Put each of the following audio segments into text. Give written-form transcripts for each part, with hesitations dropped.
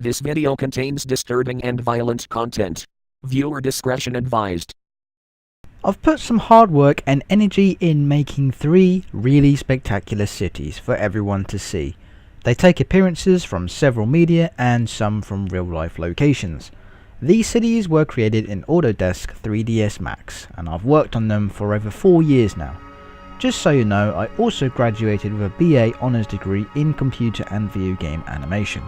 This video contains disturbing and violent content. Viewer discretion advised. I've put some hard work and energy in making 3 really spectacular cities for everyone to see. They take appearances from several media and some from real life locations. These cities were created in Autodesk 3ds Max and I've worked on them for over 4 years now. Just so you know, I also graduated with a BA Honours degree in computer and video game animation.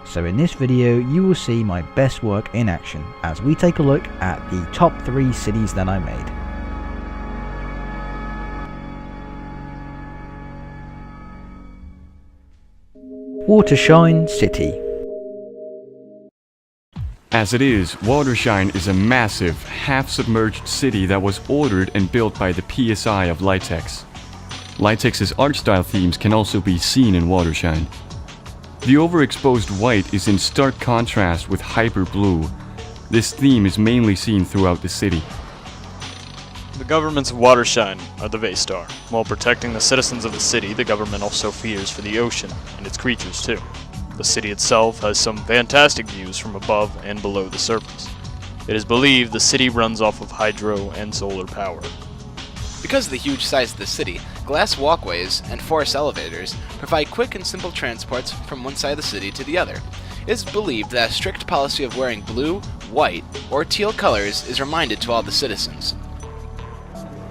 So in this video you will see my best work in action as we take a look at the top 3 cities that I made. Watershine City. As it is, Watershine is a massive, half-submerged city that was ordered and built by the P.S.I of Litex. Litex's art style themes can also be seen in Watershine. The overexposed white is in stark contrast with hyper blue. This theme is mainly seen throughout the city. The government's Watershine are the Vaystar. While protecting the citizens of the city, the government also fears for the ocean and its creatures too. The city itself has some fantastic views from above and below the surface. It is believed the city runs off of hydro and solar power. Because of the huge size of the city, glass walkways and forest elevators provide quick and simple transports from one side of the city to the other. It is believed that a strict policy of wearing blue, white, or teal colors is reminded to all the citizens.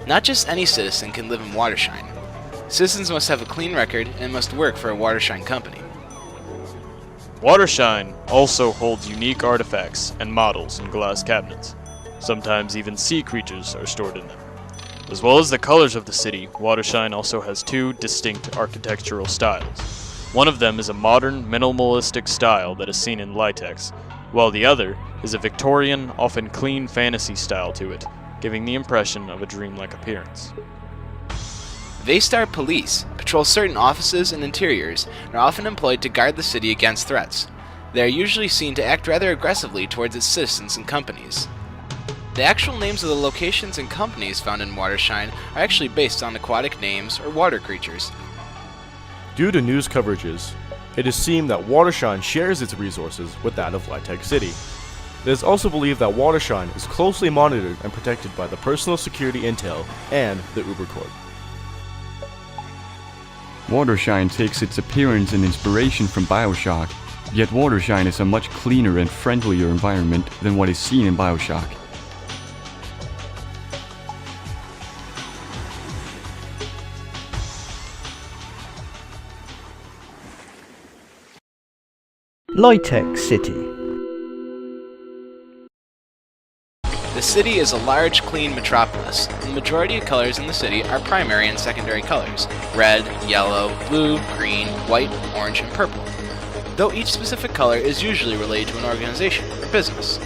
Not just any citizen can live in Watershine. Citizens must have a clean record and must work for a Watershine company. Watershine also holds unique artifacts and models in glass cabinets. Sometimes even sea creatures are stored in them. As well as the colors of the city, Watershine also has 2 distinct architectural styles. One of them is a modern, minimalistic style that is seen in Litex, while the other is a Victorian, often clean fantasy style to it, giving the impression of a dreamlike appearance. Vaystar police patrol certain offices and interiors and are often employed to guard the city against threats. They are usually seen to act rather aggressively towards its citizens and companies. The actual names of the locations and companies found in Watershine are actually based on aquatic names or water creatures. Due to news coverages, it is seen that Watershine shares its resources with that of Litex City. It is also believed that Watershine is closely monitored and protected by the Personal Security Intel and the Uber Corp. Watershine takes its appearance and inspiration from Bioshock, yet Watershine is a much cleaner and friendlier environment than what is seen in Bioshock. Litex City. The city is a large, clean metropolis, and the majority of colors in the city are primary and secondary colors: red, yellow, blue, green, white, orange, and purple, though each specific color is usually related to an organization or business.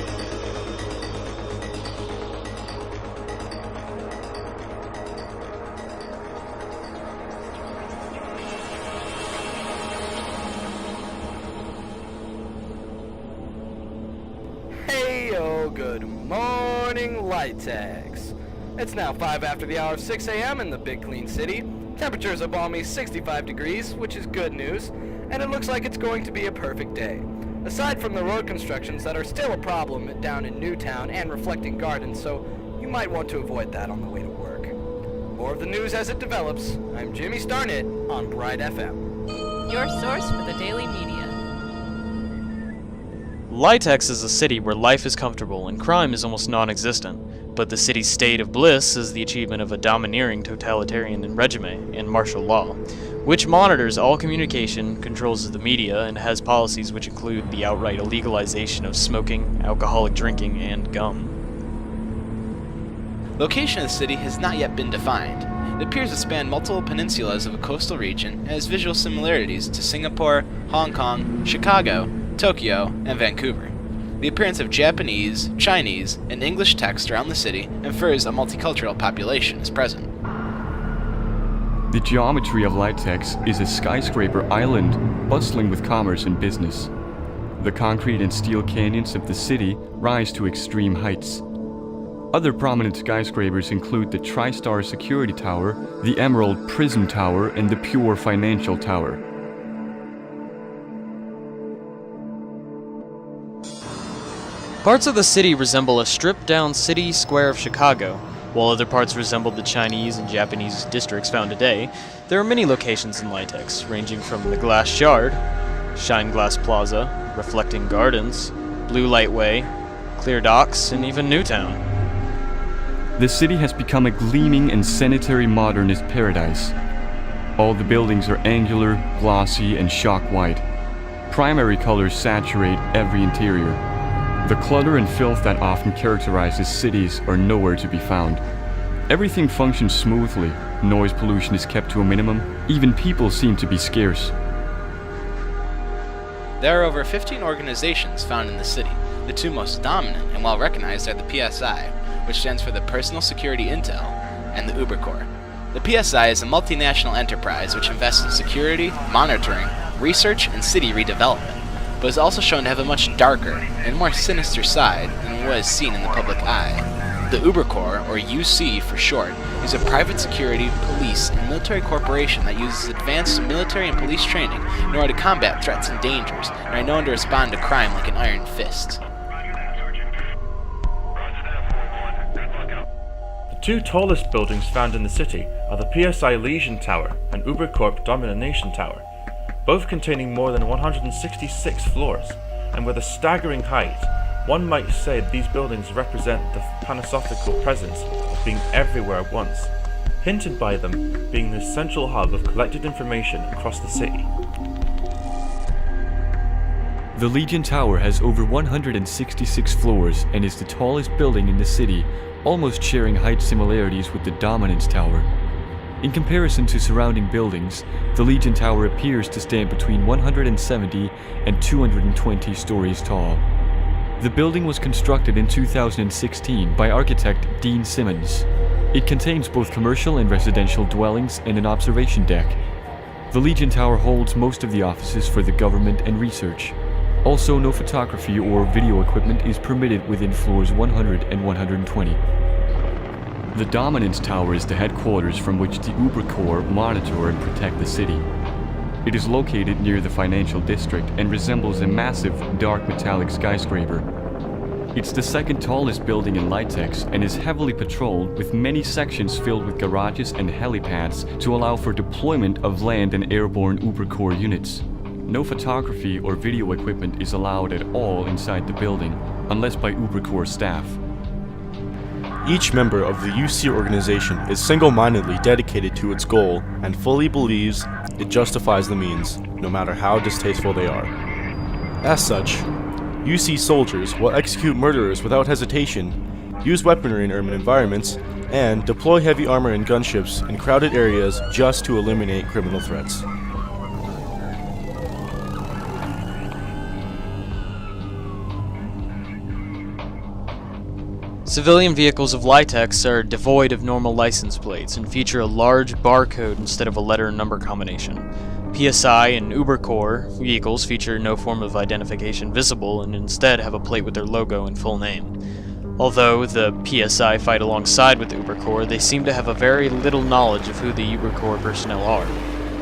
Heyo, good morning, Litex. It's now 5 after the hour of 6 a.m. in the big clean city. Temperatures are balmy 65 degrees, which is good news, and it looks like it's going to be a perfect day. Aside from the road constructions that are still a problem down in Newtown and Reflecting Gardens, so you might want to avoid that on the way to work. More of the news as it develops. I'm Jimmy Starnett on Bright FM. Your source for the daily media. Litex is a city where life is comfortable and crime is almost non-existent, but the city's state of bliss is the achievement of a domineering totalitarian regime and martial law, which monitors all communication, controls the media, and has policies which include the outright illegalization of smoking, alcoholic drinking, and gum. Location of the city has not yet been defined. It appears to span multiple peninsulas of a coastal region and has visual similarities to Singapore, Hong Kong, Chicago, Tokyo, and Vancouver. The appearance of Japanese, Chinese, and English text around the city infers a multicultural population is present. The geometry of Litex is a skyscraper island bustling with commerce and business. The concrete and steel canyons of the city rise to extreme heights. Other prominent skyscrapers include the TriStar Security Tower, the Emerald Prism Tower, and the Pure Financial Tower. Parts of the city resemble a stripped-down city square of Chicago, while other parts resemble the Chinese and Japanese districts found today. There are many locations in Litex, ranging from the Glass Yard, Shine Glass Plaza, Reflecting Gardens, Blue Light Way, Clear Docks, and even Newtown. The city has become a gleaming and sanitary modernist paradise. All the buildings are angular, glossy, and shock white. Primary colors saturate every interior. The clutter and filth that often characterizes cities are nowhere to be found. Everything functions smoothly, noise pollution is kept to a minimum, even people seem to be scarce. There are over 15 organizations found in the city. The two most dominant and well recognized are the P.S.I, which stands for the Personal Security Intel, and the Uber Corps. The P.S.I is a multinational enterprise which invests in security, monitoring, research, and city redevelopment, but is also shown to have a much darker and more sinister side than what is seen in the public eye. The Uber Corps, or UC for short, is a private security, police, and military corporation that uses advanced military and police training in order to combat threats and dangers, and are known to respond to crime like an iron fist. The two tallest buildings found in the city are the P.S.I Legion Tower and Uber Corp Domination Tower, both containing more than 166 floors, and with a staggering height. One might say these buildings represent the panoptical presence of being everywhere at once, hinted by them being the central hub of collected information across the city. The Legion Tower has over 166 floors and is the tallest building in the city, almost sharing height similarities with the Dominance Tower. In comparison to surrounding buildings, the Legion Tower appears to stand between 170 and 220 stories tall. The building was constructed in 2016 by architect Dean Simmons. It contains both commercial and residential dwellings and an observation deck. The Legion Tower holds most of the offices for the government and research. Also, no photography or video equipment is permitted within floors 100 and 120. The Dominance Tower is the headquarters from which the Uber Corps monitor and protect the city. It is located near the financial district and resembles a massive, dark metallic skyscraper. It's the second tallest building in Litex and is heavily patrolled with many sections filled with garages and helipads to allow for deployment of land and airborne Uber Corps units. No photography or video equipment is allowed at all inside the building, unless by Uber Corps staff. Each member of the UC organization is single-mindedly dedicated to its goal and fully believes it justifies the means, no matter how distasteful they are. As such, UC soldiers will execute murderers without hesitation, use weaponry in urban environments, and deploy heavy armor and gunships in crowded areas just to eliminate criminal threats. Civilian vehicles of Litex are devoid of normal license plates and feature a large barcode instead of a letter and number combination. P.S.I and Uber Corps vehicles feature no form of identification visible and instead have a plate with their logo and full name. Although the P.S.I fight alongside with the Uber Corps, they seem to have a very little knowledge of who the Uber Corps personnel are.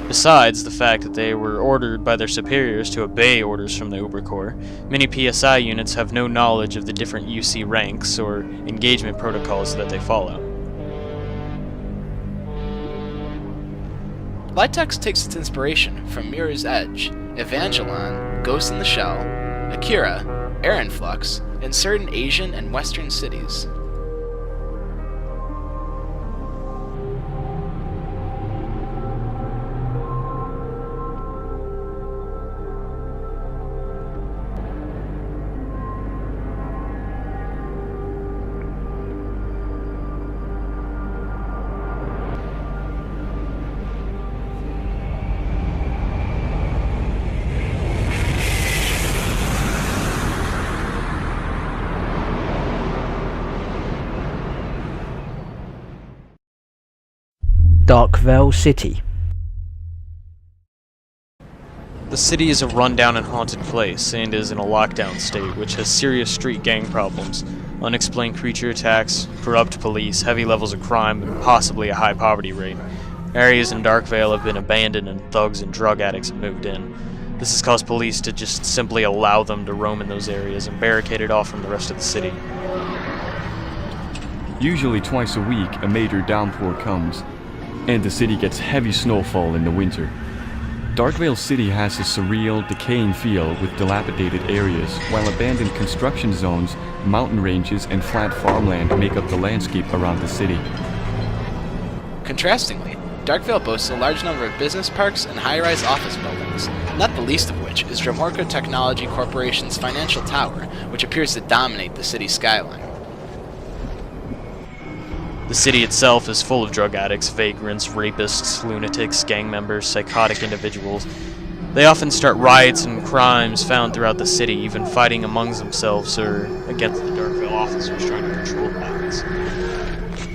Besides the fact that they were ordered by their superiors to obey orders from the Uber Corps, many P.S.I units have no knowledge of the different UC ranks or engagement protocols that they follow. Litex takes its inspiration from Mirror's Edge, Evangelon, Ghost in the Shell, Akira, Air Flux, and certain Asian and Western cities. Darkvale City. The city is a rundown and haunted place and is in a lockdown state which has serious street gang problems, unexplained creature attacks, corrupt police, heavy levels of crime, and possibly a high poverty rate. Areas in Darkvale have been abandoned and thugs and drug addicts have moved in. This has caused police to just simply allow them to roam in those areas and barricade it off from the rest of the city. Usually twice a week, a major downpour comes, and the city gets heavy snowfall in the winter. Darkvale City has a surreal, decaying feel with dilapidated areas, while abandoned construction zones, mountain ranges, and flat farmland make up the landscape around the city. Contrastingly, Darkvale boasts a large number of business parks and high-rise office buildings, not the least of which is Dromorca Technology Corporation's financial tower, which appears to dominate the city skyline. The city itself is full of drug addicts, vagrants, rapists, lunatics, gang members, psychotic individuals. They often start riots and crimes found throughout the city, even fighting amongst themselves or against the Darkvale officers trying to control the balance.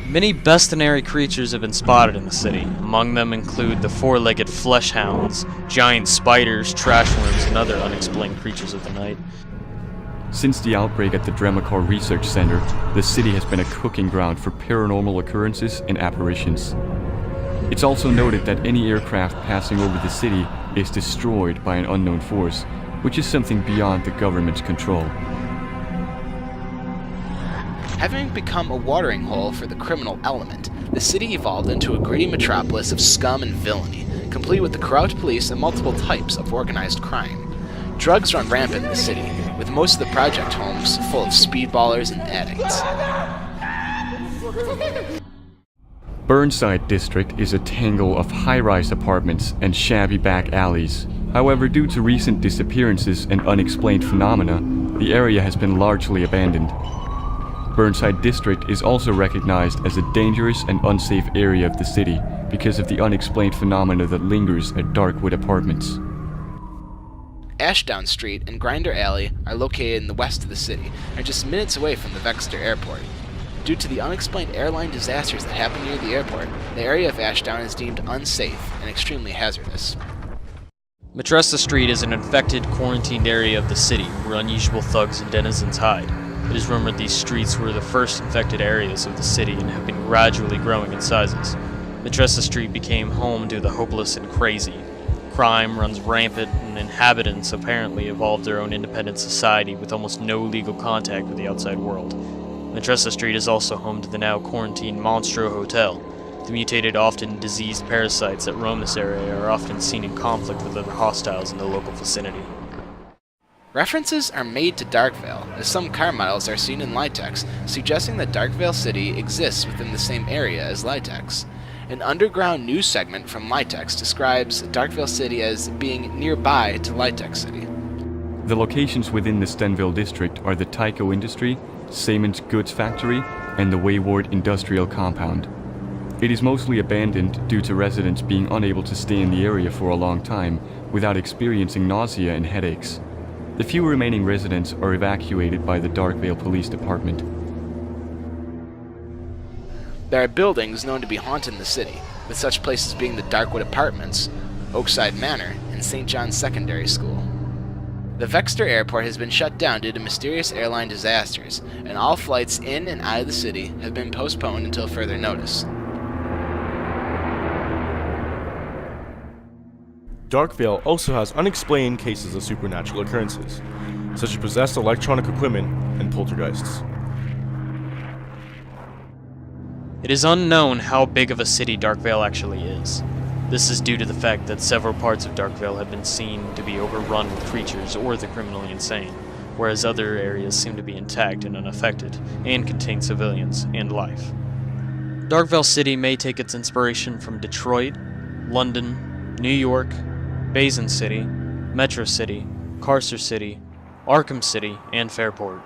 Many bestiality creatures have been spotted in the city. Among them include the four-legged flesh hounds, giant spiders, trash worms, and other unexplained creatures of the night. Since the outbreak at the Dremacor Research Center, the city has been a cooking ground for paranormal occurrences and apparitions. It's also noted that any aircraft passing over the city is destroyed by an unknown force, which is something beyond the government's control. Having become a watering hole for the criminal element, the city evolved into a gritty metropolis of scum and villainy, complete with the corrupt police and multiple types of organized crime. Drugs run rampant in the city, with most of the project homes full of speedballers and addicts. Burnside District is a tangle of high-rise apartments and shabby back alleys. However, due to recent disappearances and unexplained phenomena, the area has been largely abandoned. Burnside District is also recognized as a dangerous and unsafe area of the city because of the unexplained phenomena that lingers at Darkwood Apartments. Ashdown Street and Grinder Alley are located in the west of the city and are just minutes away from the Vexter Airport. Due to the unexplained airline disasters that happen near the airport, the area of Ashdown is deemed unsafe and extremely hazardous. Matressa Street is an infected, quarantined area of the city where unusual thugs and denizens hide. It is rumored these streets were the first infected areas of the city and have been gradually growing in sizes. Matressa Street became home to the hopeless and crazy. Crime runs rampant, and inhabitants apparently evolved their own independent society with almost no legal contact with the outside world. Matressa Street is also home to the now quarantined Monstro Hotel. The mutated, often diseased parasites that roam this area are often seen in conflict with other hostiles in the local vicinity. References are made to Darkvale, as some car models are seen in Litex, suggesting that Darkvale City exists within the same area as Litex. An underground news segment from Litex describes Darkvale City as being nearby to Litex City. The locations within the Stenville district are the Tyco Industry, Siemens Goods Factory, and the Wayward Industrial Compound. It is mostly abandoned due to residents being unable to stay in the area for a long time without experiencing nausea and headaches. The few remaining residents are evacuated by the Darkvale Police Department. There are buildings known to be haunting the city, with such places being the Darkwood Apartments, Oakside Manor, and St. John's Secondary School. The Vexter Airport has been shut down due to mysterious airline disasters, and all flights in and out of the city have been postponed until further notice. Darkvale also has unexplained cases of supernatural occurrences, such as possessed electronic equipment and poltergeists. It is unknown how big of a city Darkvale actually is. This is due to the fact that several parts of Darkvale have been seen to be overrun with creatures or the criminally insane, whereas other areas seem to be intact and unaffected, and contain civilians and life. Darkvale City may take its inspiration from Detroit, London, New York, Basin City, Metro City, Carcer City, Arkham City, and Fairport.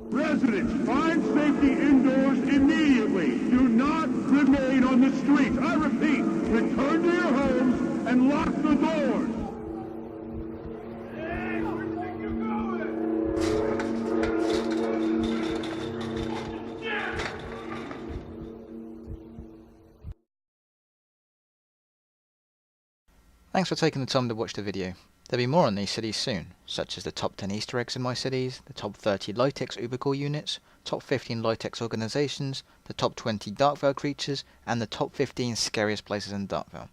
Residents, find safety indoors immediately. Do not remain on the streets. I repeat, return to your homes and lock the doors. Thanks for taking the time to watch the video. There'll be more on these cities soon, such as the top 10 Easter eggs in my cities, the top 30 Litex Ubercore units, top 15 Litex organizations, the top 20 Darkvale creatures, and the top 15 scariest places in Darkvale.